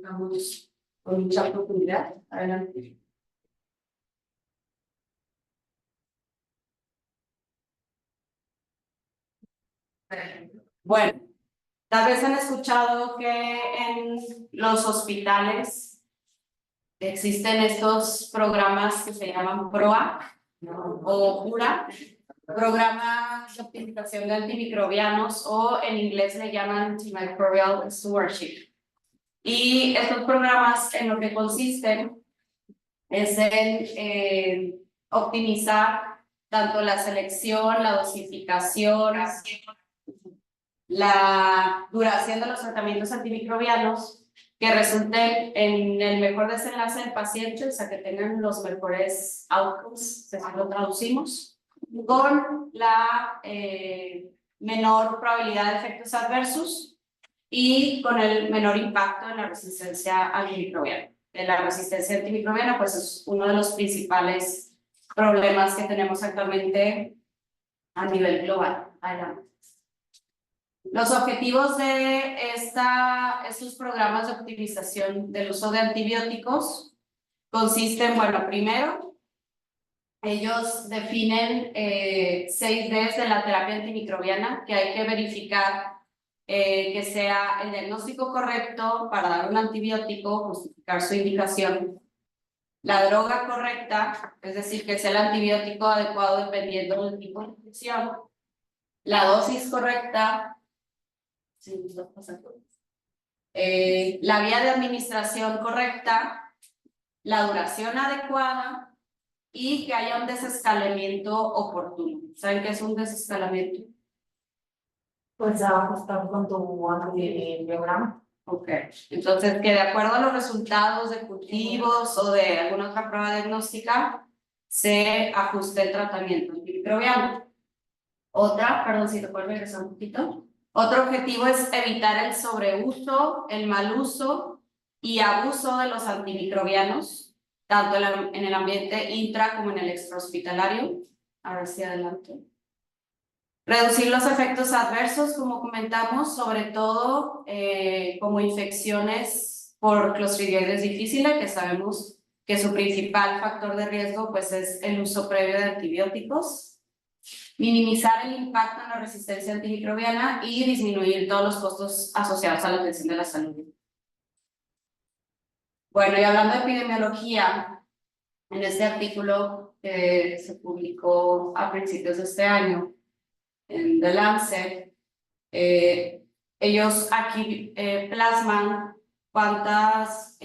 tocamos con mucha profundidad. Adelante. Bueno, tal vez han escuchado que en los hospitales existen estos programas que se llaman PROAC o PURA, programas de optimización de antimicrobianos, o en inglés le llaman Antimicrobial Stewardship. Y estos programas en lo que consisten es en optimizar tanto la selección, la dosificación, la duración de los tratamientos antimicrobianos que resulten en el mejor desenlace del paciente, o sea, que tengan los mejores outcomes, si lo traducimos, con la menor probabilidad de efectos adversos y con el menor impacto en la resistencia antimicrobiana. La resistencia antimicrobiana, pues, es uno de los principales problemas que tenemos actualmente a nivel global. Adelante. Los objetivos de estos programas de optimización del uso de antibióticos consisten, bueno, primero, ellos definen 6 Ds de la terapia antimicrobiana, que hay que verificar que sea el diagnóstico correcto para dar un antibiótico, justificar su indicación, la droga correcta, es decir, que sea el antibiótico adecuado dependiendo del tipo de infección, la dosis correcta, la vía de administración correcta, la duración adecuada y que haya un desescalamiento oportuno. ¿Saben qué es un desescalamiento? Pues se va a ajustar con tu antibiograma. Ok, entonces que de acuerdo a los resultados de cultivos o de alguna otra prueba diagnóstica se ajuste el tratamiento antimicrobiano. Perdón, si te puedes regresar un poquito. Otro objetivo es evitar el sobreuso, el mal uso y abuso de los antimicrobianos, tanto en el ambiente intra como en el extrahospitalario. A ver si adelante. Reducir los efectos adversos, como comentamos, sobre todo como infecciones por Clostridioides difficile, que sabemos que su principal factor de riesgo, pues, es el uso previo de antibióticos. Minimizar el impacto en la resistencia antimicrobiana y disminuir todos los costos asociados a la atención de la salud. Bueno, y hablando de epidemiología, en este artículo que se publicó a principios de este año en The Lancet, ellos aquí plasman cuántas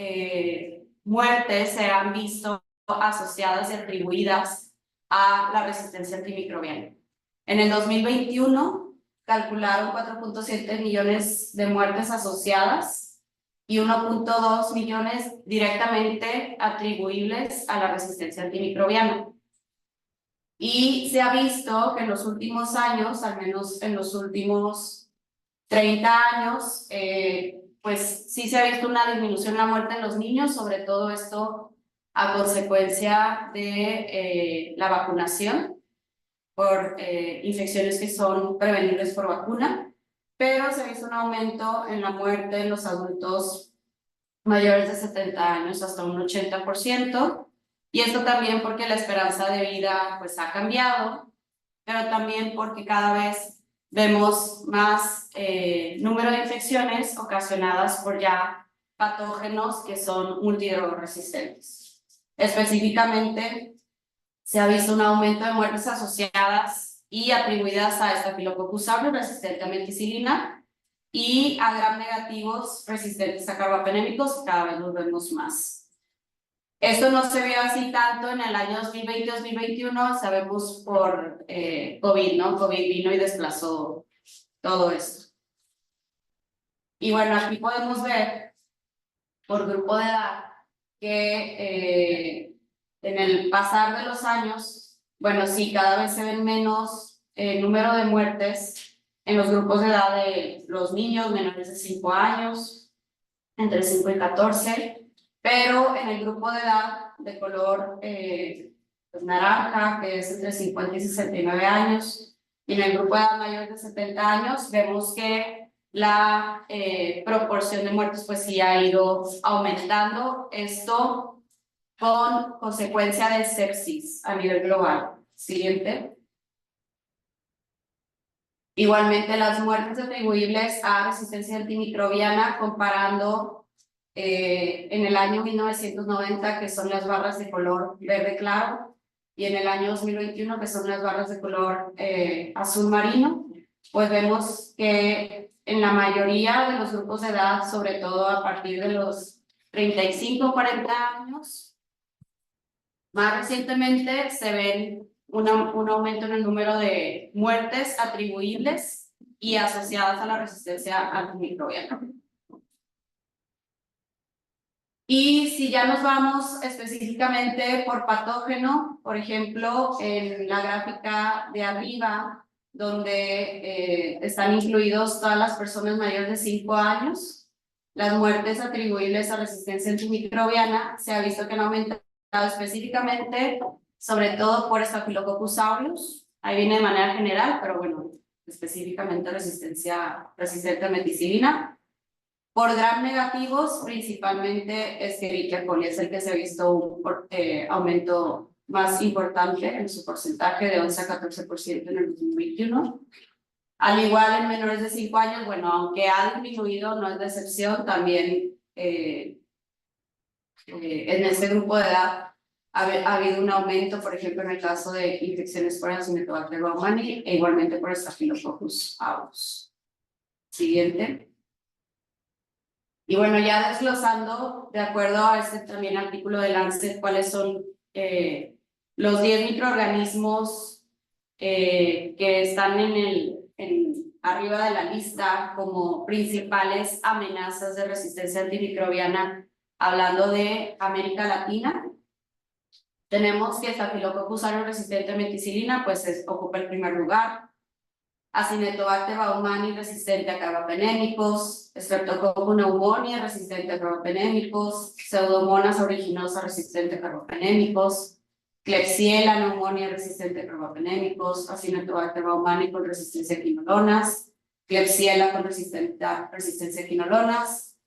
muertes se han visto asociadas y atribuidas a la resistencia antimicrobiana. En el 2021 calcularon 4.7 millones de muertes asociadas y 1.2 millones directamente atribuibles a la resistencia antimicrobiana. Y se ha visto que en los últimos años, al menos en los últimos 30 años, pues sí se ha visto una disminución en la muerte en los niños, sobre todo esto a consecuencia de la vacunación por infecciones que son prevenibles por vacuna, pero se ha visto un aumento en la muerte en los adultos mayores de 70 años hasta un 80%, y esto también porque la esperanza de vida, pues, ha cambiado, pero también porque cada vez vemos más número de infecciones ocasionadas por ya patógenos que son multidrogresistentes. Específicamente, se ha visto un aumento de muertes asociadas y atribuidas a Staphylococcus aureus resistente a meticilina y a gram negativos resistentes a carbapenémicos, cada vez los vemos más. Esto no se vio así tanto en el año 2020-2021, sabemos por COVID, ¿no? COVID vino y desplazó todo esto. Y bueno, aquí podemos ver por grupo de edad que en el pasar de los años, bueno, sí, cada vez se ven menos número de muertes en los grupos de edad de los niños menores de 5 años, entre 5 y 14, pero en el grupo de edad de color pues naranja, que es entre 50 y 69 años, y en el grupo de edad mayores de 70 años, vemos que la proporción de muertos pues sí ha ido aumentando. Esto con consecuencia de sepsis a nivel global. Siguiente. Igualmente las muertes atribuibles a resistencia antimicrobiana comparando en el año 1990, que son las barras de color verde claro, y en el año 2021, que son las barras de color azul marino, pues vemos que en la mayoría de los grupos de edad, sobre todo a partir de los 35 40 años, más recientemente se ven un aumento en el número de muertes atribuibles y asociadas a la resistencia antimicrobiana. Y si ya nos vamos específicamente por patógeno, por ejemplo, en la gráfica de arriba, donde están incluidos todas las personas mayores de 5 años, las muertes atribuibles a resistencia antimicrobiana se ha visto que han aumentado específicamente, sobre todo por Staphylococcus aureus. Ahí viene de manera general, pero bueno, específicamente resistente a meticilina. Por gram negativos, principalmente Escherichia coli es el que se ha visto un aumento más importante en su porcentaje de 11 a 14% en el 2021. Al igual en menores de 5 años, bueno, aunque ha disminuido, no es de excepción, también en este grupo de edad ha habido un aumento, por ejemplo, en el caso de infecciones por Acinetobacter baumannii e igualmente por Staphylococcus aureus. Siguiente. Y bueno, ya desglosando, de acuerdo a este también artículo de Lancet, cuáles son los 10 microorganismos que están arriba de la lista como principales amenazas de resistencia antimicrobiana, hablando de América Latina. Tenemos que Staphylococcus aureus resistente a meticilina, pues ocupa el primer lugar. Acinetobacter baumannii resistente a carbapenémicos, Streptococcus pneumoniae resistente a carbapenémicos, Pseudomonas aeruginosa resistente a carbapenémicos, Klebsiella pneumoniae resistente a carbapenémicos, Acinetobacter baumannii con resistencia a quinolonas, Klebsiella con resistencia a quinolonas,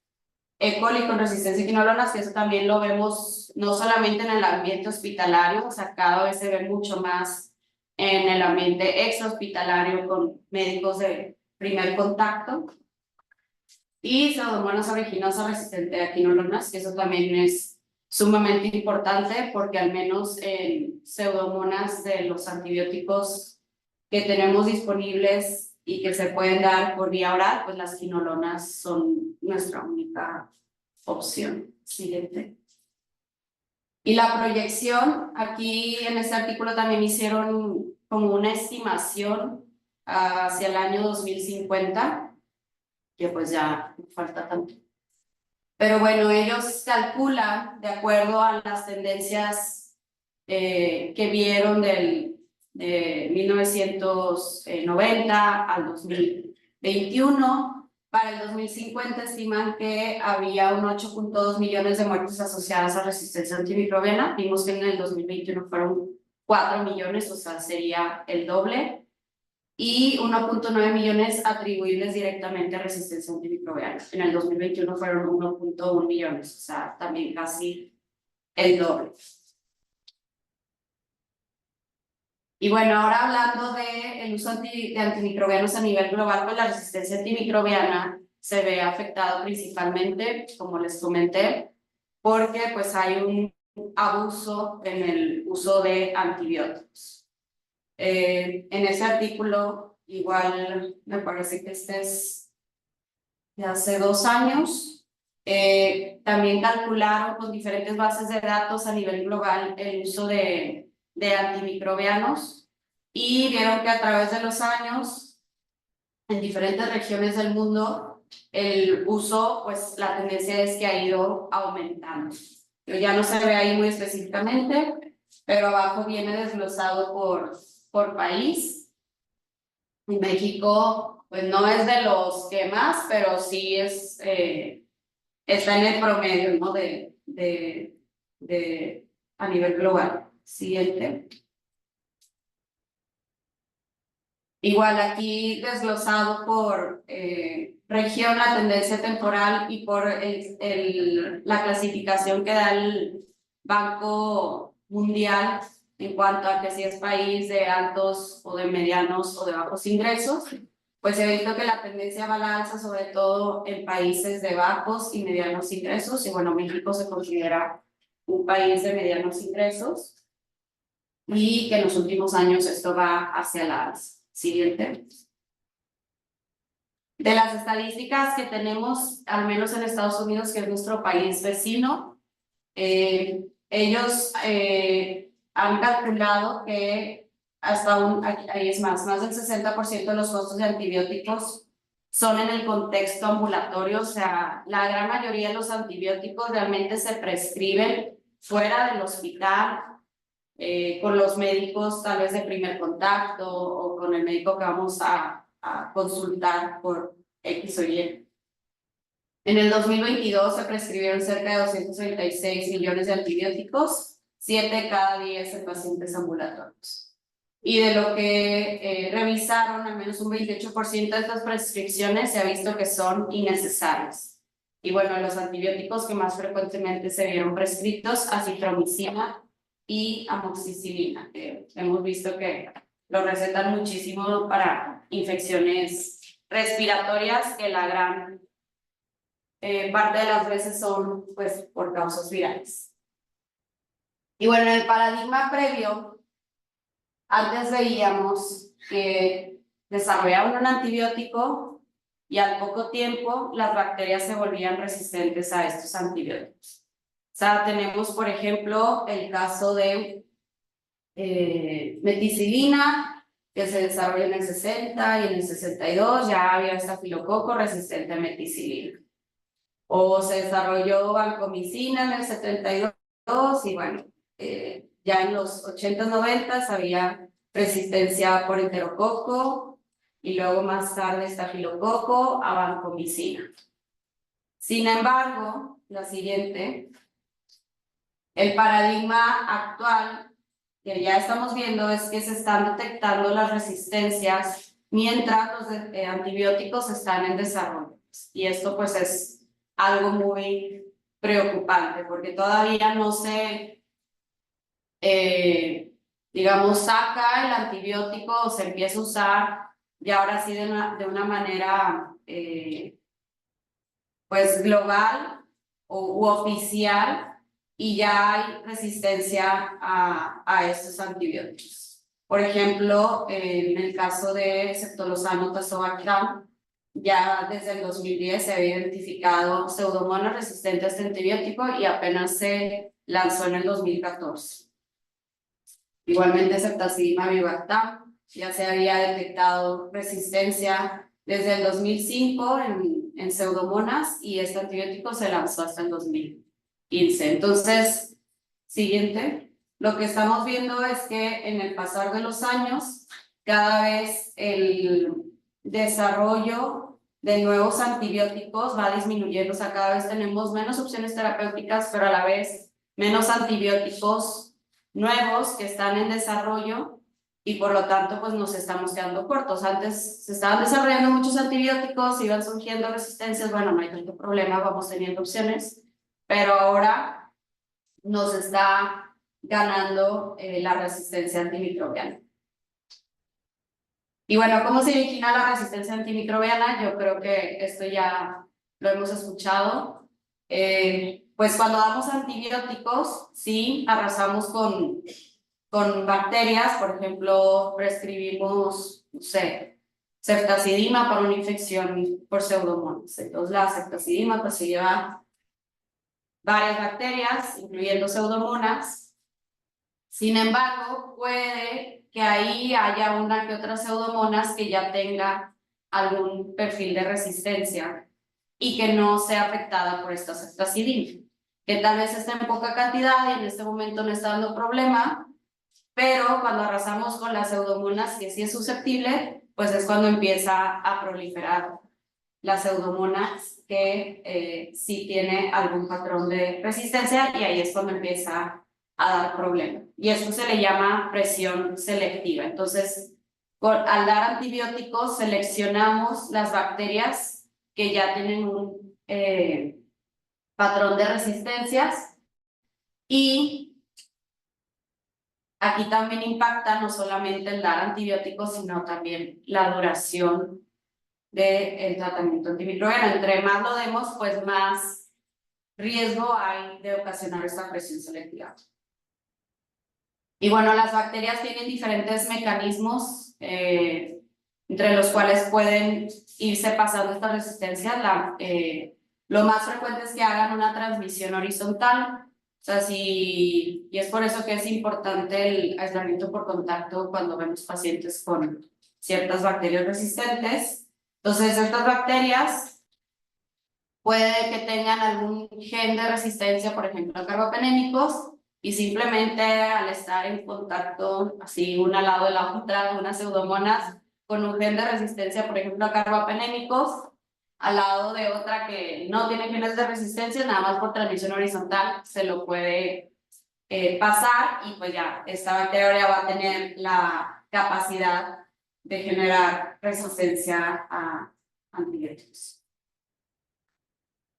E. coli con resistencia a quinolonas, que eso también lo vemos no solamente en el ambiente hospitalario, o sea, cada vez se ve mucho más en el ambiente extrahospitalario con médicos de primer contacto. Y Pseudomonas aeruginosa resistente a quinolonas, que eso también es sumamente importante porque al menos en Pseudomonas de los antibióticos que tenemos disponibles y que se pueden dar por vía oral, pues las quinolonas son nuestra única opción. Siguiente. Y la proyección, aquí en este artículo también hicieron como una estimación hacia el año 2050, que pues ya falta tanto. Pero bueno, ellos calculan, de acuerdo a las tendencias que vieron de 1990 al 2021, para el 2050 estiman que había un 8.2 millones de muertes asociadas a resistencia antimicrobiana. Vimos que en el 2021 fueron 4 millones, o sea, sería el doble. Y 1.9 millones atribuibles directamente a resistencia antimicrobiana. En el 2021 fueron 1.1 millones, o sea, también casi el doble. Y bueno, ahora hablando del uso de antimicrobianos a nivel global, pues la resistencia antimicrobiana se ve afectada principalmente, como les comenté, porque pues hay un abuso en el uso de antibióticos. En ese artículo, igual me parece que este es de hace 2 años, también calcularon con diferentes bases de datos a nivel global el uso de antimicrobianos y vieron que a través de los años, en diferentes regiones del mundo, el uso, pues la tendencia es que ha ido aumentando. Ya no se ve ahí muy específicamente, pero abajo viene desglosado por país. En México, pues no es de los que más, pero sí está en el promedio, ¿no? A nivel global. Siguiente. Igual aquí desglosado por región, la tendencia temporal y por la clasificación que da el Banco Mundial en cuanto a que si es país de altos o de medianos o de bajos ingresos, pues he visto que la tendencia va a la alza, sobre todo en países de bajos y medianos ingresos, y bueno, México se considera un país de medianos ingresos, y que en los últimos años esto va hacia la alza. Siguiente. De las estadísticas que tenemos, al menos en Estados Unidos, que es nuestro país vecino, ellos han calculado que ahí es más del 60% de los costos de antibióticos son en el contexto ambulatorio, o sea, la gran mayoría de los antibióticos realmente se prescriben fuera del hospital, con los médicos tal vez de primer contacto o con el médico que vamos a consultar por X o Y. En el 2022 se prescribieron cerca de 236 millones de antibióticos, 7 de cada 10 en pacientes ambulatorios. Y de lo que revisaron, al menos un 28% de estas prescripciones se ha visto que son innecesarias. Y bueno, los antibióticos que más frecuentemente se vieron prescritos, acitromicina y amoxicilina, que hemos visto que lo recetan muchísimo para infecciones respiratorias, que la gran parte de las veces son pues por causas virales. Y bueno, en el paradigma previo, antes veíamos que desarrollaban un antibiótico y al poco tiempo las bacterias se volvían resistentes a estos antibióticos. O sea, tenemos por ejemplo el caso de meticilina, que se desarrolla en el 60 y en el 62 ya había estafilococo resistente a meticilina. O se desarrolló vancomicina en el 72 y bueno, ya en los 80s, 90s había resistencia por enterococo y luego más tarde estafilococo a vancomicina. Sin embargo, la siguiente, el paradigma actual que ya estamos viendo es que se están detectando las resistencias mientras los antibióticos están en desarrollo. Y esto pues es algo muy preocupante porque todavía no se, digamos, saca el antibiótico o se empieza a usar y ahora sí de una manera pues global u oficial, y ya hay resistencia a estos antibióticos. Por ejemplo, en el caso de ceftolozano tazobactam, ya desde el 2010 se había identificado pseudomonas resistentes a este antibiótico y apenas se lanzó en el 2014. Igualmente, ceftazidima avibactam ya se había detectado resistencia desde el 2005 en pseudomonas y este antibiótico se lanzó hasta el 2015. Entonces, siguiente, lo que estamos viendo es que en el pasar de los años, cada vez el desarrollo de nuevos antibióticos va disminuyendo, o sea, cada vez tenemos menos opciones terapéuticas, pero a la vez menos antibióticos nuevos que están en desarrollo, y por lo tanto pues nos estamos quedando cortos. Antes se estaban desarrollando muchos antibióticos, iban surgiendo resistencias, bueno, no hay tanto problema, vamos teniendo opciones, pero ahora nos está ganando la resistencia antimicrobiana. Y bueno, ¿cómo se origina la resistencia antimicrobiana? Yo creo que esto ya lo hemos escuchado. Pues cuando damos antibióticos, sí, arrasamos con bacterias. Por ejemplo, prescribimos, no sé, ceftazidima para una infección por pseudomonas. Entonces la ceftazidima pues se lleva varias bacterias, incluyendo pseudomonas. Sin embargo, puede que ahí haya una que otra pseudomonas que ya tenga algún perfil de resistencia y que no sea afectada por esta ceftazidima, que tal vez esté en poca cantidad y en este momento no está dando problema, pero cuando arrasamos con las pseudomonas que sí es susceptible, pues es cuando empieza a proliferar las pseudomonas que sí tiene algún patrón de resistencia, y ahí es cuando empieza a dar problema. Y esto se le llama presión selectiva. Entonces, al dar antibióticos seleccionamos las bacterias que ya tienen un patrón de resistencias y aquí también impacta no solamente el dar antibióticos, sino también la duración del tratamiento antimicrobiano. Entre más lo demos, pues más riesgo hay de ocasionar esta presión selectiva. Y bueno, las bacterias tienen diferentes mecanismos entre los cuales pueden irse pasando estas resistencias. Lo más frecuente es que hagan una transmisión horizontal. O sea, y es por eso que es importante el aislamiento por contacto cuando vemos pacientes con ciertas bacterias resistentes. Entonces, estas bacterias puede que tengan algún gen de resistencia, por ejemplo, a carbapenémicos, y simplemente al estar en contacto, así una al lado de la otra, unas pseudomonas con un gen de resistencia, por ejemplo, a carbapenémicos, al lado de otra que no tiene genes de resistencia, nada más por transmisión horizontal se lo puede pasar y pues ya, esta bacteria va a tener la capacidad de generar resistencia a antibióticos.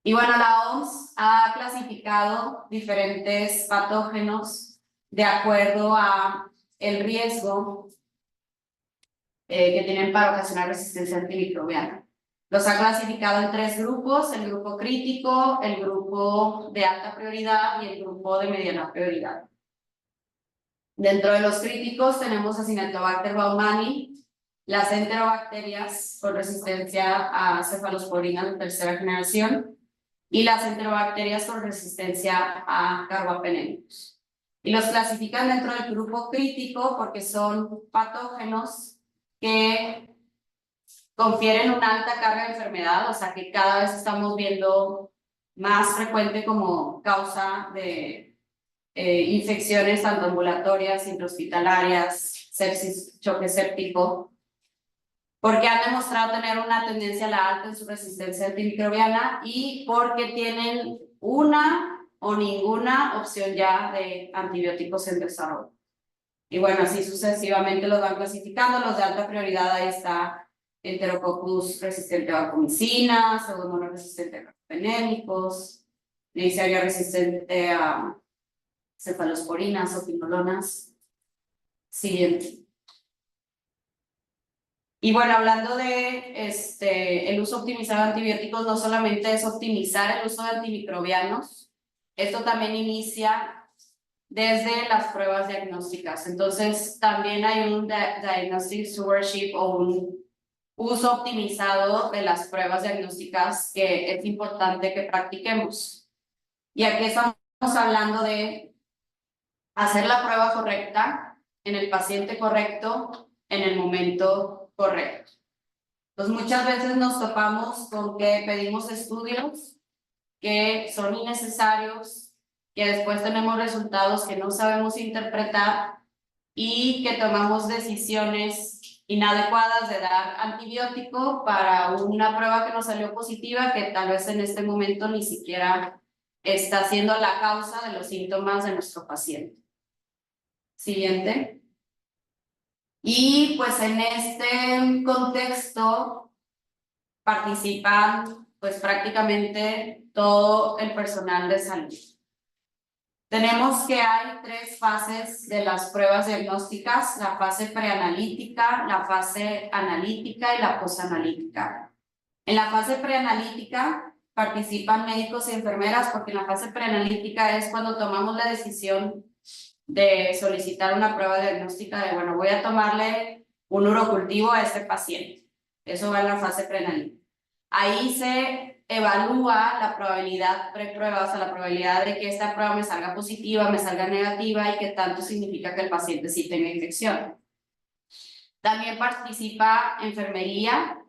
Y bueno, la OMS ha clasificado diferentes patógenos de acuerdo a el riesgo que tienen para ocasionar resistencia antimicrobiana. Los ha clasificado en 3 grupos: el grupo crítico, el grupo de alta prioridad y el grupo de mediana prioridad. Dentro de los críticos tenemos Acinetobacter baumannii, las enterobacterias con resistencia a cefalosporinas de tercera generación y las enterobacterias con resistencia a carbapenémicos. Y los clasifican dentro del grupo crítico porque son patógenos que confieren una alta carga de enfermedad, o sea que cada vez estamos viendo más frecuente como causa de infecciones tanto ambulatorias, intrahospitalarias, sepsis, choque séptico, porque han demostrado tener una tendencia a la alta en su resistencia antimicrobiana y porque tienen una o ninguna opción ya de antibióticos en desarrollo. Y bueno, así sucesivamente los van clasificando. Los de alta prioridad, ahí está Enterococcus resistente a vancomicina, Pseudomonas resistente a carbapenémicos, Neisseria resistente a cefalosporinas o quinolonas. Siguiente. Y bueno, hablando de el uso optimizado de antibióticos, no solamente es optimizar el uso de antimicrobianos, esto también inicia desde las pruebas diagnósticas. Entonces, también hay un diagnostic stewardship o un uso optimizado de las pruebas diagnósticas que es importante que practiquemos. Y aquí estamos hablando de hacer la prueba correcta en el paciente correcto en el momento correcto. Entonces, muchas veces nos topamos con que pedimos estudios que son innecesarios, que después tenemos resultados que no sabemos interpretar y que tomamos decisiones inadecuadas de dar antibiótico para una prueba que nos salió positiva, que tal vez en este momento ni siquiera está siendo la causa de los síntomas de nuestro paciente. Siguiente. Y pues en este contexto participan pues prácticamente todo el personal de salud. Tenemos que hay 3 fases de las pruebas diagnósticas: la fase preanalítica, la fase analítica y la posanalítica. En la fase preanalítica participan médicos y enfermeras, porque en la fase preanalítica es cuando tomamos la decisión de solicitar una prueba diagnóstica de, bueno, voy a tomarle un urocultivo a este paciente. Eso va en la fase preanalítica. Ahí se evalúa la probabilidad preprueba, o sea, la probabilidad de que esta prueba me salga positiva, me salga negativa y qué tanto significa que el paciente sí tenga infección. También participa enfermería,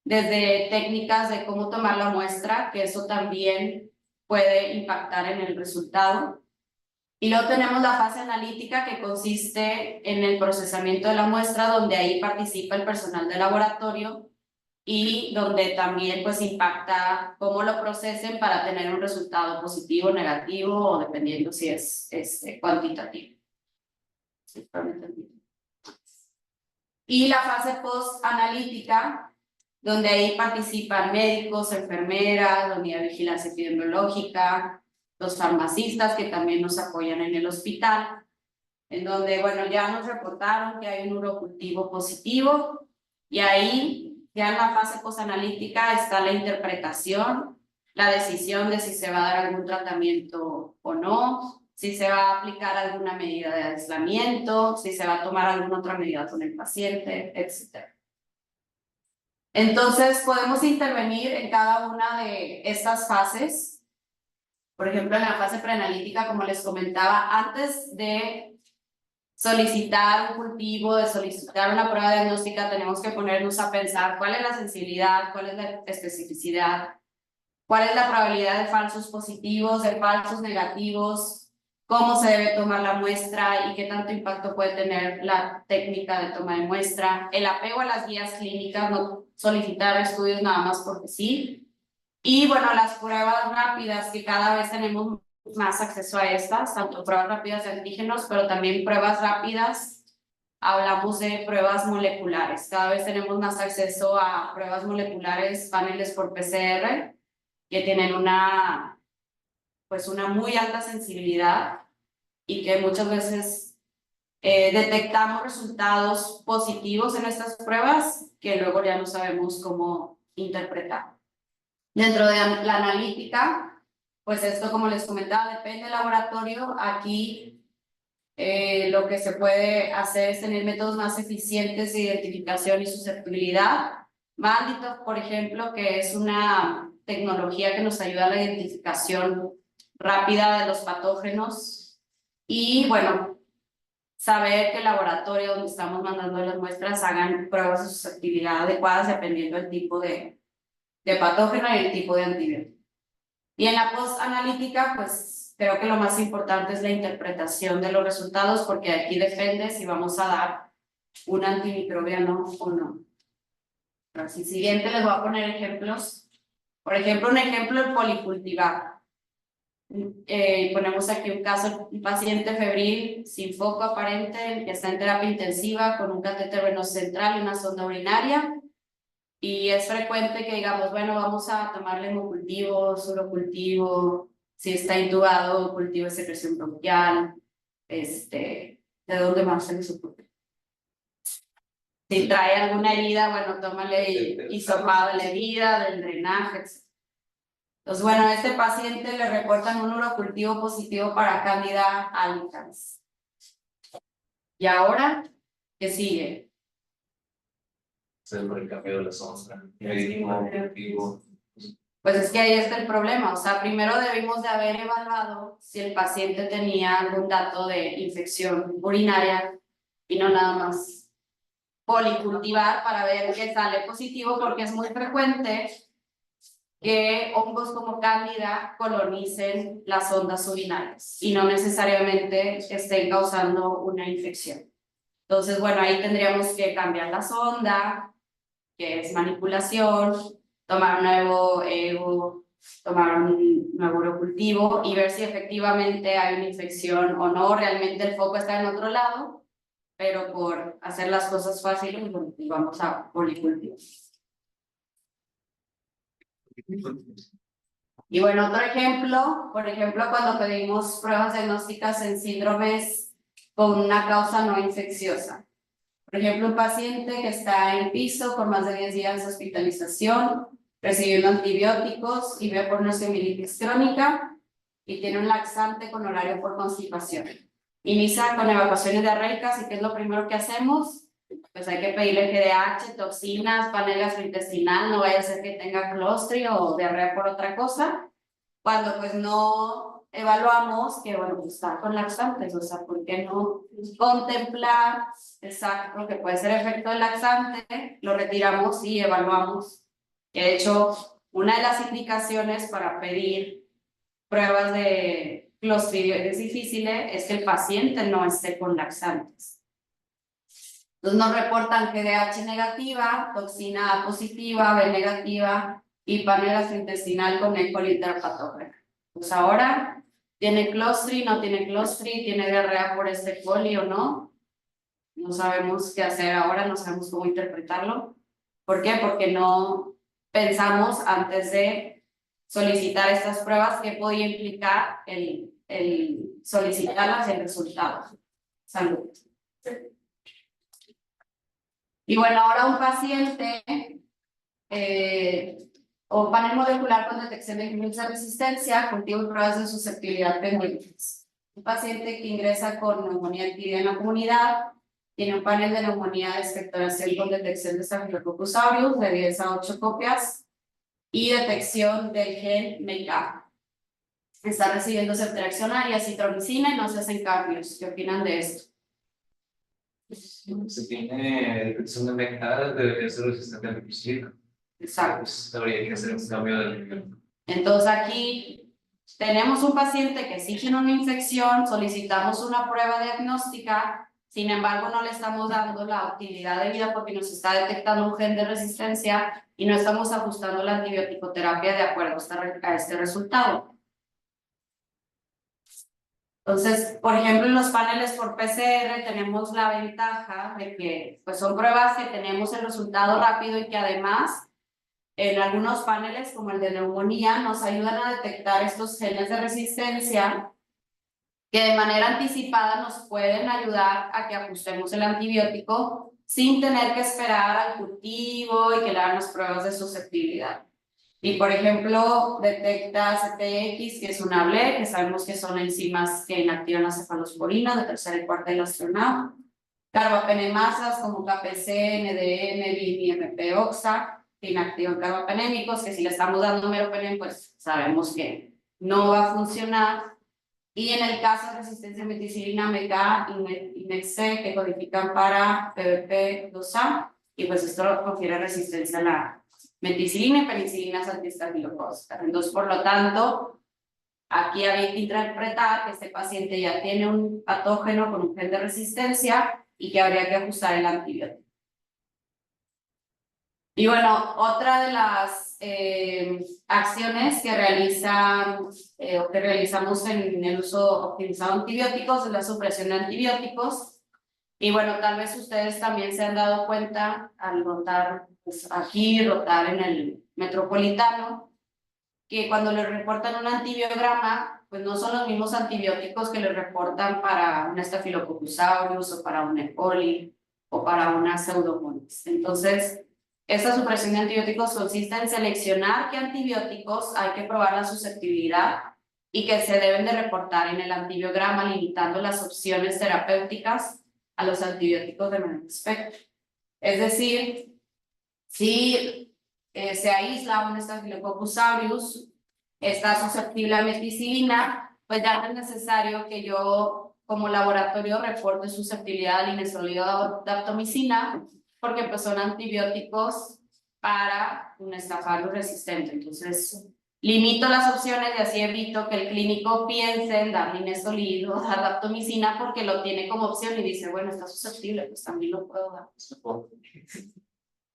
desde técnicas de cómo tomar la muestra, que eso también puede impactar en el resultado. Y luego tenemos la fase analítica, que consiste en el procesamiento de la muestra, donde ahí participa el personal de laboratorio y donde también pues impacta cómo lo procesen para tener un resultado positivo, negativo o dependiendo si es cuantitativo. Y la fase post-analítica, donde ahí participan médicos, enfermeras, la unidad de vigilancia epidemiológica, los farmacistas que también nos apoyan en el hospital, en donde, bueno, ya nos reportaron que hay un urocultivo positivo, y ahí, ya en la fase postanalítica, está la interpretación, la decisión de si se va a dar algún tratamiento o no, si se va a aplicar alguna medida de aislamiento, si se va a tomar alguna otra medida con el paciente, etc. Entonces, podemos intervenir en cada una de estas fases. Por ejemplo, en la fase preanalítica, como les comentaba, antes de solicitar un cultivo, de solicitar una prueba diagnóstica, tenemos que ponernos a pensar cuál es la sensibilidad, cuál es la especificidad, cuál es la probabilidad de falsos positivos, de falsos negativos, cómo se debe tomar la muestra y qué tanto impacto puede tener la técnica de toma de muestra, el apego a las guías clínicas, no solicitar estudios nada más porque sí. Y bueno, las pruebas rápidas, que cada vez tenemos más acceso a estas, tanto pruebas rápidas de antígenos, pero también pruebas rápidas, hablamos de pruebas moleculares. Cada vez tenemos más acceso a pruebas moleculares, paneles por PCR, que tienen una muy alta sensibilidad y que muchas veces detectamos resultados positivos en estas pruebas que luego ya no sabemos cómo interpretar. Dentro de la analítica, pues esto, como les comentaba, depende del laboratorio. Aquí lo que se puede hacer es tener métodos más eficientes de identificación y susceptibilidad. Bandito, por ejemplo, que es una tecnología que nos ayuda a la identificación rápida de los patógenos. Y bueno, saber que el laboratorio donde estamos mandando las muestras hagan pruebas de susceptibilidad adecuadas dependiendo del tipo de patógeno y el tipo de antibiótico. Y en la post-analítica, pues creo que lo más importante es la interpretación de los resultados, porque aquí depende si vamos a dar un antimicrobiano o no. Así, siguiente les voy a poner ejemplos. Por ejemplo, un ejemplo, el policultivar. Ponemos aquí un caso, un paciente febril sin foco aparente que está en terapia intensiva con un catéter venoso central y una sonda urinaria. Y es frecuente que digamos, bueno, vamos a tomarle hemocultivo, surocultivo, si está intubado, cultivo de secreción bronquial, ¿de dónde más se les ocurre? Si trae alguna herida, bueno, tómale hisopado de la herida, del drenaje, etc. Entonces, bueno, a este paciente le reportan un urocultivo positivo para Candida albicans. ¿Y ahora qué sigue? El cambio de la zona, Pues es que ahí está el problema, o sea, primero debimos de haber evaluado si el paciente tenía algún dato de infección urinaria y no nada más policultivar para ver que sale positivo, porque es muy frecuente que hongos como Cándida colonicen las ondas urinarias y no necesariamente estén causando una infección. Entonces, bueno, ahí tendríamos que cambiar la sonda, que es manipulación, tomar un nuevo tomar un nuevo urocultivo y ver si efectivamente hay una infección o no. Realmente el foco está en otro lado, pero por hacer las cosas fáciles, bueno, pues vamos a policultivo. Y bueno, otro ejemplo, por ejemplo, cuando pedimos pruebas diagnósticas en síndromes con una causa no infecciosa. Por ejemplo, un paciente que está en piso por más de 10 días de hospitalización, recibiendo antibióticos y ve por una osteomielitis crónica y tiene un laxante con horario por constipación. Inicia con evacuaciones diarreicas, y ¿qué es lo primero que hacemos? Pues hay que pedirle GDH, toxinas, panel gastrointestinal, no vaya a ser que tenga clostrio o diarrea por otra cosa, cuando pues no evaluamos que, bueno, pues está con laxantes, o sea, ¿por qué no contemplar exacto que puede ser efecto del laxante? Lo retiramos y evaluamos. De hecho, una de las indicaciones para pedir pruebas de clostridioides difíciles es que el paciente no esté con laxantes. Entonces nos reportan GDH negativa, toxina A positiva, B negativa y panel gastrointestinal con E. coli interpatógena. Pues ahora, ¿tiene clostri, no tiene clostri, tiene diarrea por este coli o no? no sabemos qué hacer ahora, no sabemos cómo interpretarlo. ¿Por qué? Porque no pensamos antes de solicitar estas pruebas qué podía implicar el solicitarlas y el resultado. Salud. Y bueno, ahora un paciente o panel molecular con detección de genes de resistencia, cultivo y pruebas de susceptibilidad pendientes. Un paciente que ingresa con neumonía adquirida en la comunidad, tiene un panel de neumonía de expectoración con detección de Staphylococcus aureus de 10 a 8 copias y detección del gen MECA. Está recibiendo ceftriaxona y acitromicina y no se hacen cambios. ¿Qué opinan de esto? Se tiene detección de mecadas, debería ser resistente a la penicilina. Exacto. Pues habría que hacer un cambio de. Entonces aquí tenemos un paciente que sí tiene una infección, solicitamos una prueba diagnóstica, sin embargo no le estamos dando la utilidad debida porque nos está detectando un gen de resistencia y no estamos ajustando la antibioticoterapia de acuerdo a este resultado. Entonces, por ejemplo, en los paneles por PCR tenemos la ventaja de que pues son pruebas que tenemos el resultado rápido y que además en algunos paneles, como el de neumonía, nos ayudan a detectar estos genes de resistencia que de manera anticipada nos pueden ayudar a que ajustemos el antibiótico sin tener que esperar al cultivo y que le hagan las pruebas de susceptibilidad. Y por ejemplo, detecta CTX, que es una BLE, que sabemos que son enzimas que inactivan la cefalosporina de tercera y cuarta elastronado. Carbapenemasas como KPC, NDN, BIM y MP-OXA, que inactivan carbapenémicos, que si le estamos dando meropenem, pues sabemos que no va a funcionar. Y en el caso de resistencia a meticilina, MECA y MEC-C, que codifican para PBP2A, y pues esto confiere resistencia a la meticilina y penicilinas antiestafilocócicas. Entonces, por lo tanto, aquí había que interpretar que este paciente ya tiene un patógeno con un gen de resistencia y que habría que ajustar el antibiótico. Y bueno, otra de las acciones que realizamos en el uso optimizado de antibióticos es la supresión de antibióticos. Y bueno, tal vez ustedes también se han dado cuenta al rotar pues, aquí, rotar en el metropolitano, que cuando les reportan un antibiograma, pues no son los mismos antibióticos que les reportan para un Staphylococcus aureus o para un E. coli o para una Pseudomonas. Entonces, esta supresión de antibióticos consiste en seleccionar qué antibióticos hay que probar la susceptibilidad y que se deben de reportar en el antibiograma, limitando las opciones terapéuticas a los antibióticos de menor espectro. Es decir, si se aísla un Staphylococcus aureus, está susceptible a meticilina, pues ya no es necesario que yo como laboratorio reporte susceptibilidad al inesolido daptomicina, porque pues son antibióticos para un estafilococcus resistente. Entonces, limito las opciones y así evito que el clínico piense en darle inesolido a daptomicina porque lo tiene como opción y dice, bueno, está susceptible, pues también lo puedo dar.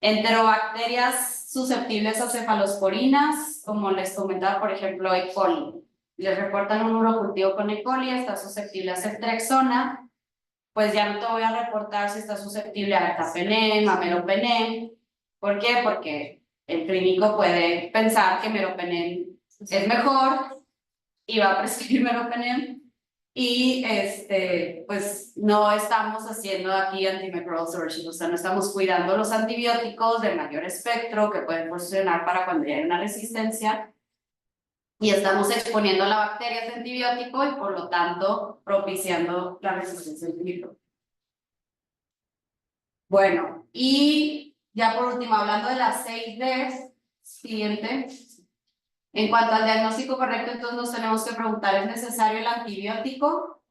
Enterobacterias susceptibles a cefalosporinas, como les comentaba, por ejemplo, E. coli. Les reportan un urocultivo con E. coli, está susceptible a ceftriaxona, pues ya no te voy a reportar si está susceptible a ertapenem, a meropenem. ¿Por qué? Porque el clínico puede pensar que meropenem es mejor y va a prescribir meropenem. Y pues no estamos haciendo aquí antimicrobial stewardship, o sea, no estamos cuidando los antibióticos de mayor espectro que pueden funcionar para cuando ya hay una resistencia y estamos exponiendo a la bacteria a ese antibiótico y por lo tanto propiciando la resistencia al antibiótico. Bueno, y ya por último, hablando de las 6Ds, siguiente. En cuanto al diagnóstico correcto, entonces nos tenemos que preguntar, ¿es necesario el antibiótico?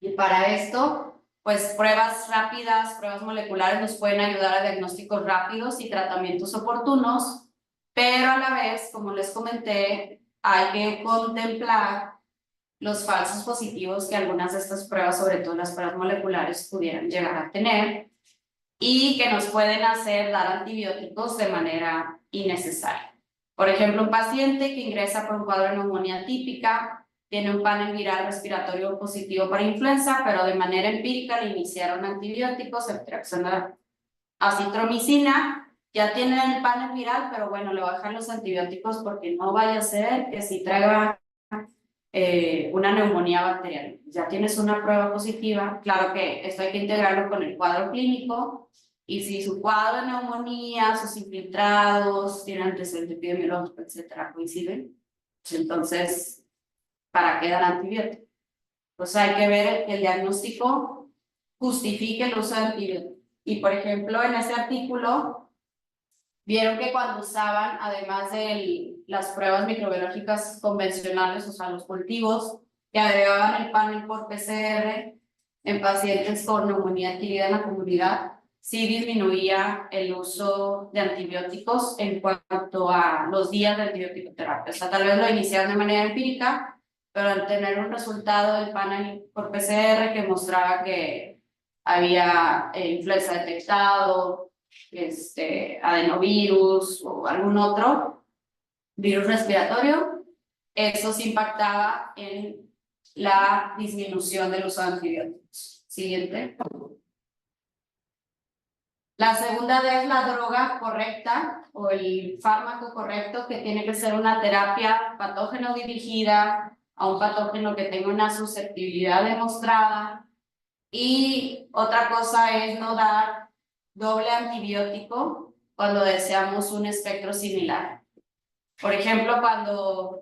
Y para esto, pues pruebas rápidas, pruebas moleculares nos pueden ayudar a diagnósticos rápidos y tratamientos oportunos, pero a la vez, como les comenté, hay que contemplar los falsos positivos que algunas de estas pruebas, sobre todo las pruebas moleculares, pudieran llegar a tener y que nos pueden hacer dar antibióticos de manera innecesaria. Por ejemplo, un paciente que ingresa por un cuadro de neumonía típica, tiene un panel viral respiratorio positivo para influenza, pero de manera empírica le iniciaron antibióticos, ceftriaxona, acitromicina, ya tienen el panel viral, pero bueno, le bajan los antibióticos porque no vaya a ser que si traiga una neumonía bacteriana. Ya tienes una prueba positiva, claro que esto hay que integrarlo con el cuadro clínico, y si su cuadro de neumonía, sus infiltrados, tienen antecedentes epidemiológicos, etcétera, coinciden, pues entonces, ¿para qué dar antibiótico? Pues hay que ver que el diagnóstico justifique el uso de antibióticos. Y por ejemplo, en ese artículo, vieron que cuando usaban, además de las pruebas microbiológicas convencionales, o sea, los cultivos, que agregaban el panel por PCR en pacientes con neumonía adquirida en la comunidad, sí disminuía el uso de antibióticos en cuanto a los días de antibiótico-terapia. O sea, tal vez lo iniciaron de manera empírica, pero al tener un resultado del panel por PCR que mostraba que había influenza detectado, adenovirus o algún otro virus respiratorio, eso sí impactaba en la disminución del uso de antibióticos. Siguiente. La segunda es la droga correcta o el fármaco correcto, que tiene que ser una terapia patógeno dirigida a un patógeno que tenga una susceptibilidad demostrada. Y otra cosa es no dar doble antibiótico cuando deseamos un espectro similar. Por ejemplo, cuando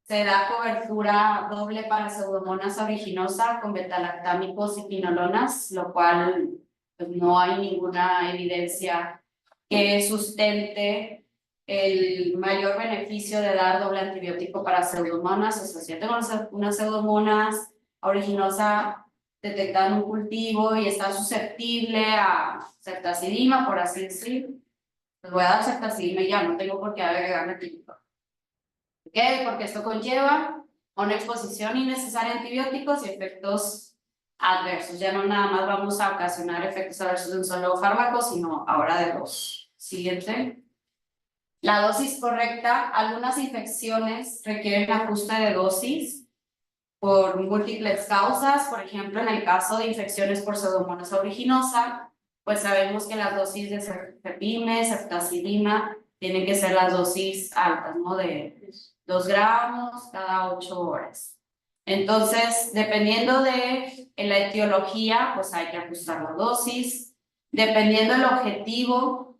se da cobertura doble para Pseudomonas aeruginosa con betalactámicos y quinolonas, lo cual pues, no hay ninguna evidencia que sustente el mayor beneficio de dar doble antibiótico para Pseudomonas. O sea, si yo tengo una Pseudomonas aeruginosa detectada en un cultivo y está susceptible a ceftazidima, por así decir, pues voy a dar ceftazidima y ya no tengo por qué agregarle antibiótico. ¿Ok? Porque esto conlleva una exposición innecesaria a antibióticos y efectos adversos. Ya no nada más vamos a ocasionar efectos adversos de un solo fármaco, sino ahora de dos. Siguiente. La dosis correcta. Algunas infecciones requieren ajuste de dosis por múltiples causas. Por ejemplo, en el caso de infecciones por Pseudomonas aeruginosa, pues sabemos que las dosis de cefepime, ceftazidima, tienen que ser las dosis altas, ¿no? De 2 gramos cada 8 horas. Entonces, dependiendo de la etiología, pues hay que ajustar la dosis. Dependiendo del objetivo,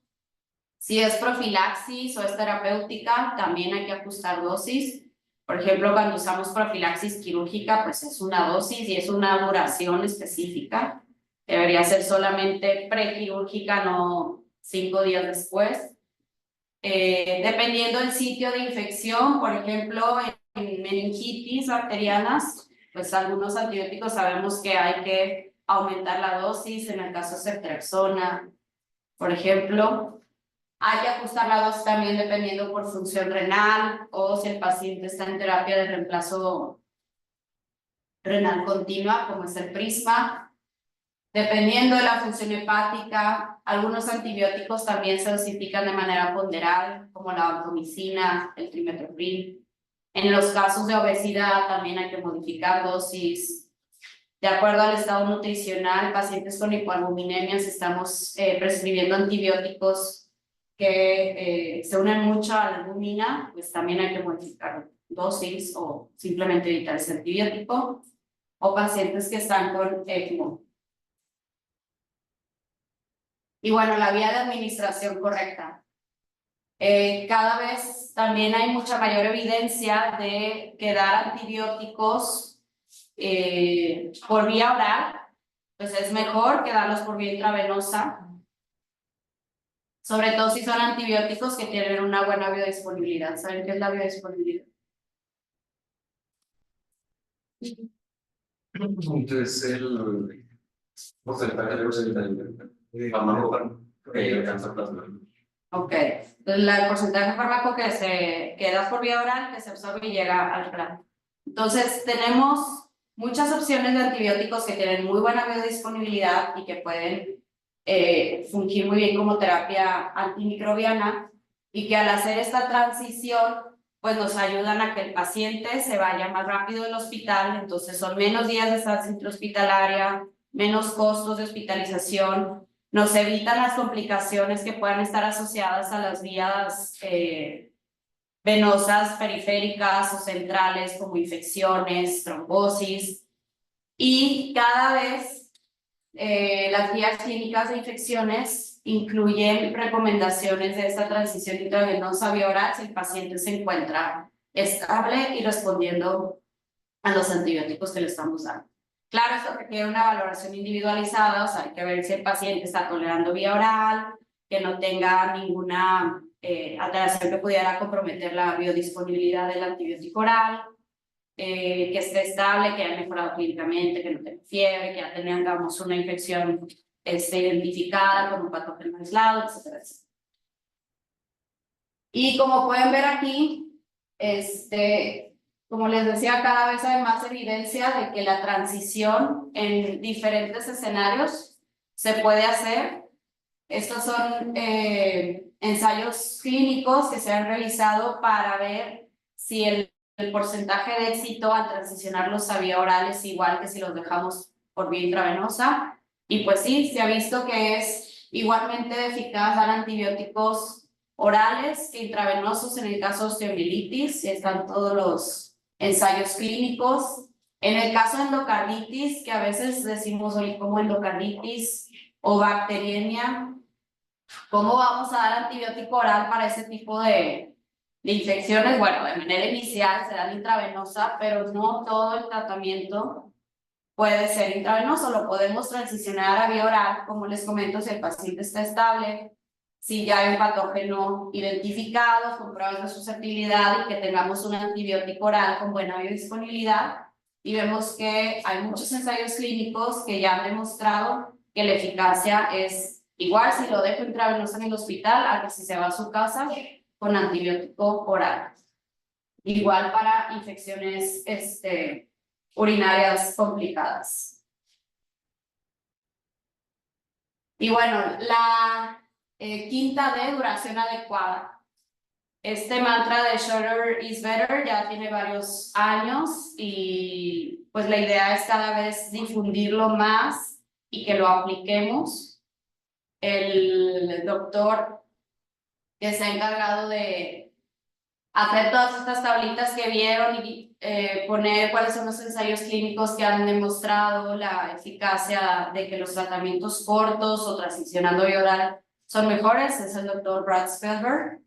si es profilaxis o es terapéutica, también hay que ajustar dosis. Por ejemplo, cuando usamos profilaxis quirúrgica, pues es una dosis y es una duración específica. Debería ser solamente prequirúrgica, no 5 días después. Dependiendo del sitio de infección, por ejemplo, en meningitis bacterianas, pues algunos antibióticos sabemos que hay que aumentar la dosis, en el caso de ceftriaxona, por ejemplo. Hay que ajustar la dosis también dependiendo por función renal o si el paciente está en terapia de reemplazo renal continua, como es el prisma. Dependiendo de la función hepática, algunos antibióticos también se dosifican de manera ponderal, como la vancomicina, el trimetopril. En los casos de obesidad también hay que modificar dosis. De acuerdo al estado nutricional, pacientes con hipoalbuminemia, si estamos prescribiendo antibióticos que se unen mucho a la albumina, pues también hay que modificar dosis o simplemente evitar ese antibiótico. O pacientes que están con ECMO. Y bueno, la vía de administración correcta. Cada vez también hay mucha mayor evidencia de que dar antibióticos por vía oral, pues es mejor que darlos por vía intravenosa, sobre todo si son antibióticos que tienen una buena biodisponibilidad. ¿Saben qué es la biodisponibilidad? Entonces, el porcentaje de los fármaco que alcanza plasma. Ok, entonces el porcentaje de fármaco que das por vía oral, que se absorbe y llega al plan. Entonces tenemos muchas opciones de antibióticos que tienen muy buena biodisponibilidad y que pueden fungir muy bien como terapia antimicrobiana, y que al hacer esta transición pues nos ayudan a que el paciente se vaya más rápido del hospital, entonces son menos días de estancia intrahospitalaria, menos costos de hospitalización, nos evitan las complicaciones que puedan estar asociadas a las vías venosas periféricas o centrales como infecciones, trombosis, y cada vez las guías clínicas de infecciones incluyen recomendaciones de esta transición intravenosa vía oral si el paciente se encuentra estable y respondiendo a los antibióticos que le estamos dando. Claro, esto requiere una valoración individualizada, o sea, hay que ver si el paciente está tolerando vía oral, que no tenga ninguna alteración que pudiera comprometer la biodisponibilidad del antibiótico oral, que esté estable, que haya mejorado clínicamente, que no tenga fiebre, que ya tengamos una infección identificada con un patógeno aislado, etcétera, etcétera. Y como pueden ver aquí, como les decía, cada vez hay más evidencia de que la transición en diferentes escenarios se puede hacer. Estos son ensayos clínicos que se han realizado para ver si el porcentaje de éxito al transicionarlos a vía oral es igual que si los dejamos por vía intravenosa. Y pues sí, se ha visto que es igualmente eficaz dar antibióticos orales que intravenosos en el caso de osteomielitis. Están todos los ensayos clínicos. En el caso de endocarditis, que a veces decimos, oye, como endocarditis o bacteriemia, ¿cómo vamos a dar antibiótico oral para ese tipo de infecciones? Bueno, de manera inicial se da intravenosa, pero no todo el tratamiento puede ser intravenoso, lo podemos transicionar a vía oral, como les comento, si el paciente está estable, si ya hay un patógeno identificado, con pruebas de susceptibilidad y que tengamos un antibiótico oral con buena biodisponibilidad. Y vemos que hay muchos ensayos clínicos que ya han demostrado que la eficacia es igual si lo dejo intravenoso en el hospital a que si se va a su casa con antibiótico oral. Igual para infecciones urinarias complicadas. Y bueno, la quinta D, duración adecuada. Este mantra de shorter is better ya tiene varios años y pues la idea es cada vez difundirlo más y que lo apliquemos. El doctor que se ha encargado de hacer todas estas tablitas que vieron y poner cuáles son los ensayos clínicos que han demostrado la eficacia de que los tratamientos cortos o transicionando vía oral son mejores, es el doctor Brad Spellberg.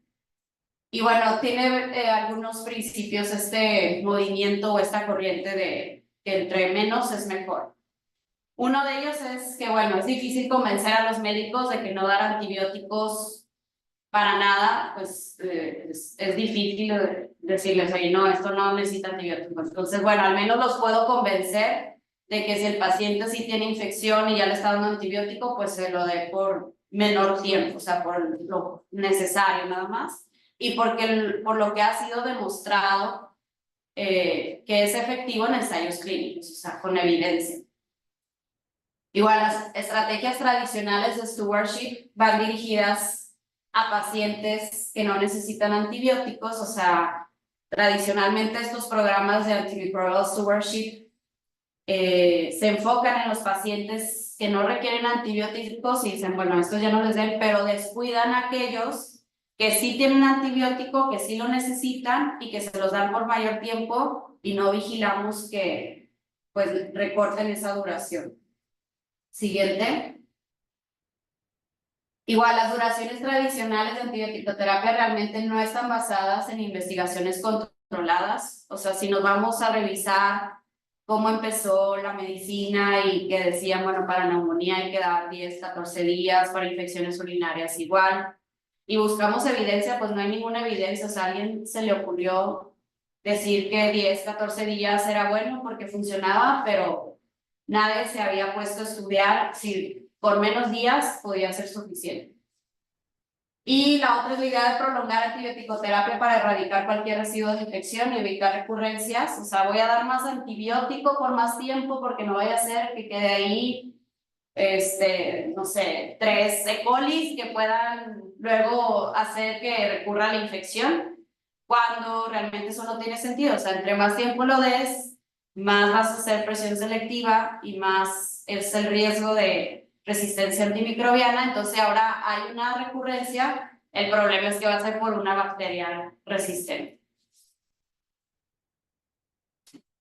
Y bueno, tiene algunos principios este movimiento o esta corriente de que entre menos es mejor. Uno de ellos es que, bueno, es difícil convencer a los médicos de que no dar antibióticos para nada, pues es difícil decirles, oye, no, esto no necesita antibióticos. Entonces, bueno, al menos los puedo convencer de que si el paciente sí tiene infección y ya le está dando antibiótico, pues se lo dé por menor tiempo, o sea, por lo necesario nada más. Y porque por lo que ha sido demostrado que es efectivo en ensayos clínicos, o sea, con evidencia. Igual, las estrategias tradicionales de stewardship van dirigidas a pacientes que no necesitan antibióticos, o sea, tradicionalmente estos programas de antimicrobial stewardship se enfocan en los pacientes que no requieren antibióticos y dicen, bueno, estos ya no les den, pero descuidan a aquellos que sí tienen antibiótico, que sí lo necesitan y que se los dan por mayor tiempo y no vigilamos que pues recorten esa duración. Siguiente. Igual, las duraciones tradicionales de antibioticoterapia realmente no están basadas en investigaciones controladas. O sea, si nos vamos a revisar cómo empezó la medicina y que decían, bueno, para neumonía hay que dar 10, 14 días, para infecciones urinarias igual. Y buscamos evidencia, pues no hay ninguna evidencia. O sea, a alguien se le ocurrió decir que 10, 14 días era bueno porque funcionaba, pero nadie se había puesto a estudiar si por menos días podía ser suficiente. Y la otra es la idea de prolongar antibiótico-terapia para erradicar cualquier residuo de infección y evitar recurrencias. O sea, voy a dar más antibiótico por más tiempo porque no vaya a ser que quede ahí, no sé, 3 E. coli que puedan luego hacer que recurra a la infección. cuando realmente eso no tiene sentido. O sea, entre más tiempo lo des, más vas a hacer presión selectiva y más es el riesgo de resistencia antimicrobiana. Entonces ahora hay una recurrencia, el problema es que va a ser por una bacteria resistente.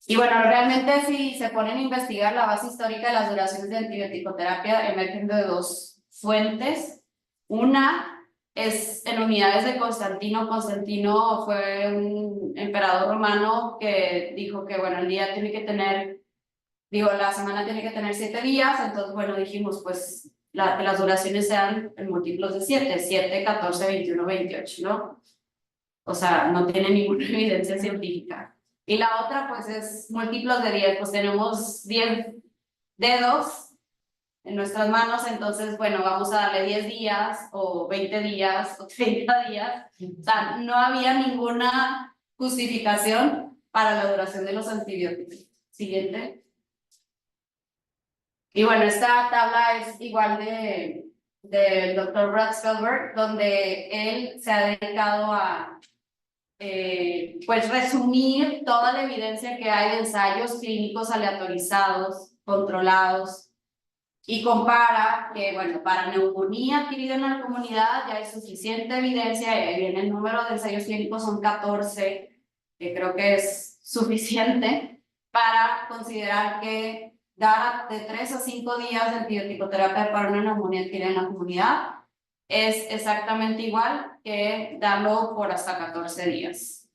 Y bueno, realmente si se ponen a investigar la base histórica de las duraciones de antibioticoterapia, emergen de dos fuentes. Una es en unidades de Constantino. Constantino fue un emperador romano que dijo que, bueno, el día tiene que tener, la semana tiene que tener 7 días, entonces, bueno, dijimos, pues, que las duraciones sean en múltiplos de 7, 7, 14, 21, 28, ¿no? O sea, no tiene ninguna evidencia científica. Y la otra, pues, es múltiplos de 10, pues tenemos 10 dedos en nuestras manos, entonces, bueno, vamos a darle 10 días, o 20 días, o 30 días. O sea, no había ninguna justificación para la duración de los antibióticos. Siguiente. Y bueno, esta tabla es igual del doctor Brad Spellberg, donde él se ha dedicado a pues resumir toda la evidencia que hay de ensayos clínicos aleatorizados, controlados, y compara que, bueno, para neumonía adquirida en la comunidad ya hay suficiente evidencia, y ahí viene el número de ensayos clínicos, son 14, que creo que es suficiente para considerar que dar de 3 a 5 días de antibiótico-terapia para una neumonía adquirida en la comunidad es exactamente igual que darlo por hasta 14 días.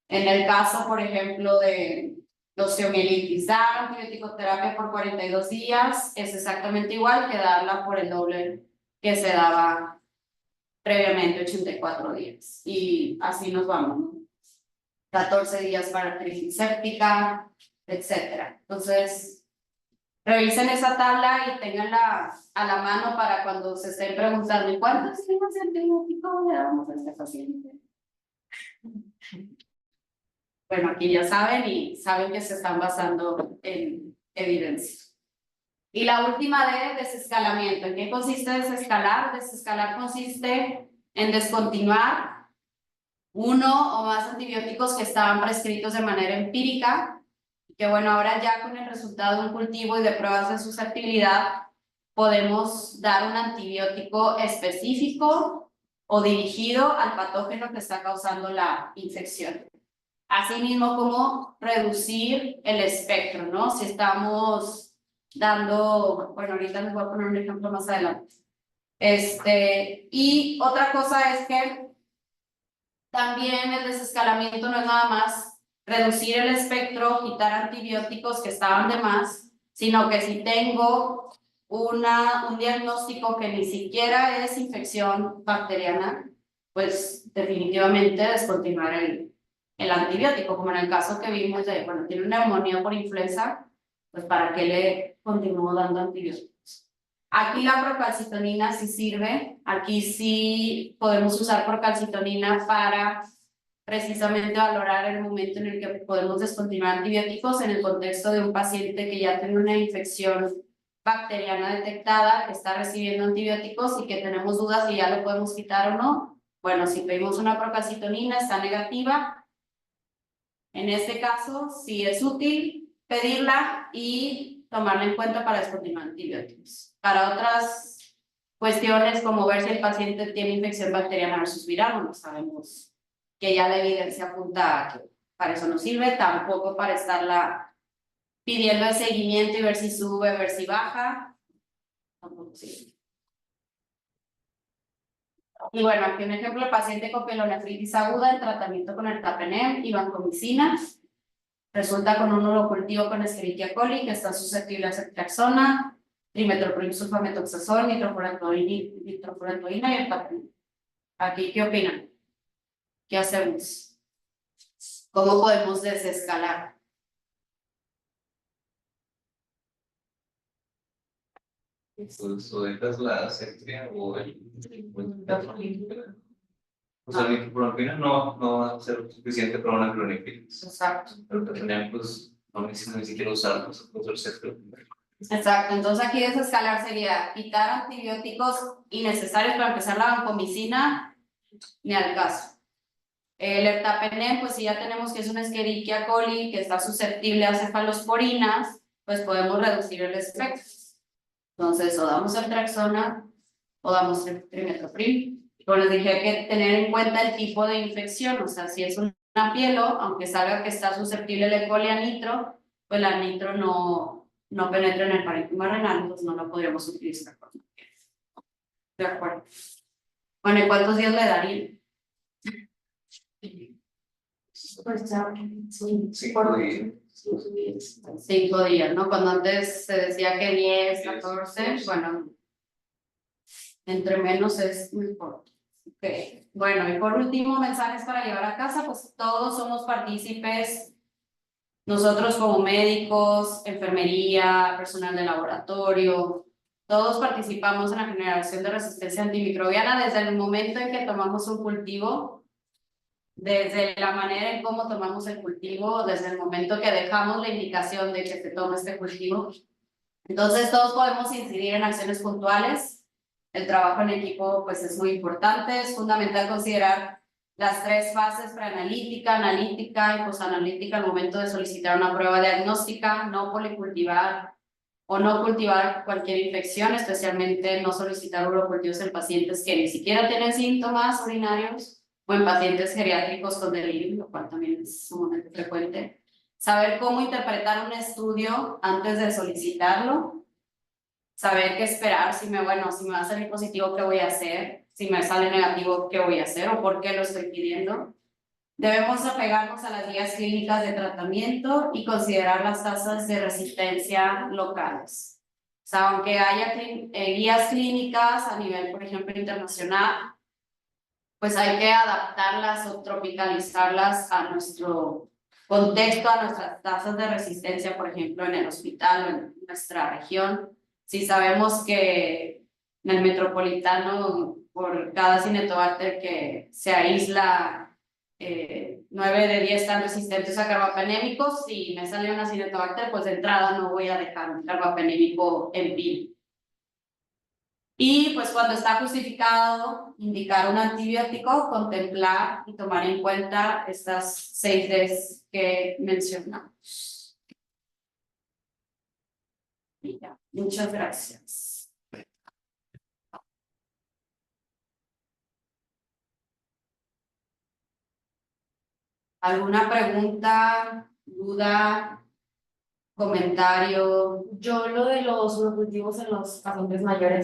En el caso, por ejemplo, de osteomielitis, dar antibiótico-terapia por 42 días es exactamente igual que darla por el doble que se daba previamente, 84 días. Y así nos vamos, ¿no? 14 días para crisis séptica, etc. Entonces, revisen esa tabla y tenganla a la mano para cuando se estén preguntando ¿cuántos días de antibiótico le damos a este paciente? Bueno, aquí ya saben y saben que se están basando en evidencia. Y la última de desescalamiento. ¿En qué consiste desescalar? Desescalar consiste en descontinuar uno o más antibióticos que estaban prescritos de manera empírica, que bueno, ahora ya con el resultado de un cultivo y de pruebas de susceptibilidad, podemos dar un antibiótico específico o dirigido al patógeno que está causando la infección. Asimismo, como reducir el espectro, ¿no? Si estamos dando, bueno, ahorita les voy a poner un ejemplo más adelante. Y otra cosa es que también el desescalamiento no es nada más reducir el espectro, quitar antibióticos que estaban de más, sino que si tengo un diagnóstico que ni siquiera es infección bacteriana, pues definitivamente descontinuar el antibiótico, como en el caso que vimos de, bueno, tiene una neumonía por influenza, pues ¿para qué le continúo dando antibióticos? Aquí la procalcitonina sí sirve, aquí sí podemos usar procalcitonina para precisamente valorar el momento en el que podemos descontinuar antibióticos en el contexto de un paciente que ya tiene una infección bacteriana detectada, que está recibiendo antibióticos y que tenemos dudas si ya lo podemos quitar o no. Bueno, si pedimos una procalcitonina, está negativa. En este caso, sí es útil pedirla y tomarla en cuenta para descontinuar antibióticos. Para otras cuestiones, como ver si el paciente tiene infección bacteriana versus viral, no sabemos que ya la evidencia apunta a que para eso no sirve, tampoco para estarla pidiendo el seguimiento y ver si sube, ver si baja, tampoco sirve. Y bueno, aquí un ejemplo, el paciente con pielonefritis aguda en tratamiento con el tapenem y vancomicina. Resulta con un urocultivo con Escherichia coli que está susceptible a ceftriaxona, trimethoprim sulfamethoxazol, nitrofurantoína y el tapenem. Aquí, ¿qué opinan? ¿Qué hacemos? ¿Cómo podemos desescalar? Pues o dejas la septria o o sea, la nitrofurantoína no va a ser suficiente para una clonificación. Exacto. Pero también, pues, no necesito ni siquiera usarlos, el septria. Exacto, entonces aquí desescalar sería quitar antibióticos innecesarios para empezar la vancomicina, ni al caso. El ertapenem, pues si ya tenemos que es una Escherichia coli que está susceptible a cefalosporinas, pues podemos reducir el efecto. Entonces, o damos Ceftriaxona o damos trimethoprim. Como les dije, hay que tener en cuenta el tipo de infección, o sea, si es una pielo, aunque salga que está susceptible el E. coli a nitro, pues la nitro no penetra en el parénquima renal, entonces no la podríamos utilizar. De acuerdo. Bueno, ¿y cuántos días le daría? Pues ya, sí, 5 días. 5 días, ¿no? Cuando antes se decía que 10, 14, bueno, entre menos es mejor. Okay. Bueno, y por último, mensajes para llevar a casa, pues todos somos partícipes, nosotros como médicos, enfermería, personal de laboratorio, todos participamos en la generación de resistencia antimicrobiana desde el momento en que tomamos un cultivo, desde la manera en cómo tomamos el cultivo, desde el momento que dejamos la indicación de que se tome este cultivo. Entonces todos podemos incidir en acciones puntuales. El trabajo en equipo pues es muy importante, es fundamental considerar las 3 fases preanalítica, analítica y posanalítica al momento de solicitar una prueba diagnóstica, no policultivar o no cultivar cualquier infección, especialmente no solicitar urocultivos en pacientes que ni siquiera tienen síntomas urinarios o en pacientes geriátricos con delirio, lo cual también es sumamente frecuente. Saber cómo interpretar un estudio antes de solicitarlo. Saber qué esperar, si me va a salir positivo, ¿qué voy a hacer? Si me sale negativo, ¿qué voy a hacer? ¿O por qué lo estoy pidiendo? Debemos apegarnos a las guías clínicas de tratamiento y considerar las tasas de resistencia locales. O sea, aunque haya guías clínicas a nivel, por ejemplo, internacional, pues hay que adaptarlas o tropicalizarlas a nuestro contexto, a nuestras tasas de resistencia, por ejemplo, en el hospital o en nuestra región. Si sabemos que en el metropolitano, por cada Cinetobacter que se aísla, 9 de 10 están resistentes a carbapenémicos, si me sale una Cinetobacter, pues de entrada no voy a dejar un carbapenémico en pila. Y pues cuando está justificado indicar un antibiótico, contemplar y tomar en cuenta estas 6 Ds que mencionamos. Y ya, muchas gracias. ¿Alguna pregunta, duda, comentario? Yo lo de los urocultivos en los pacientes mayores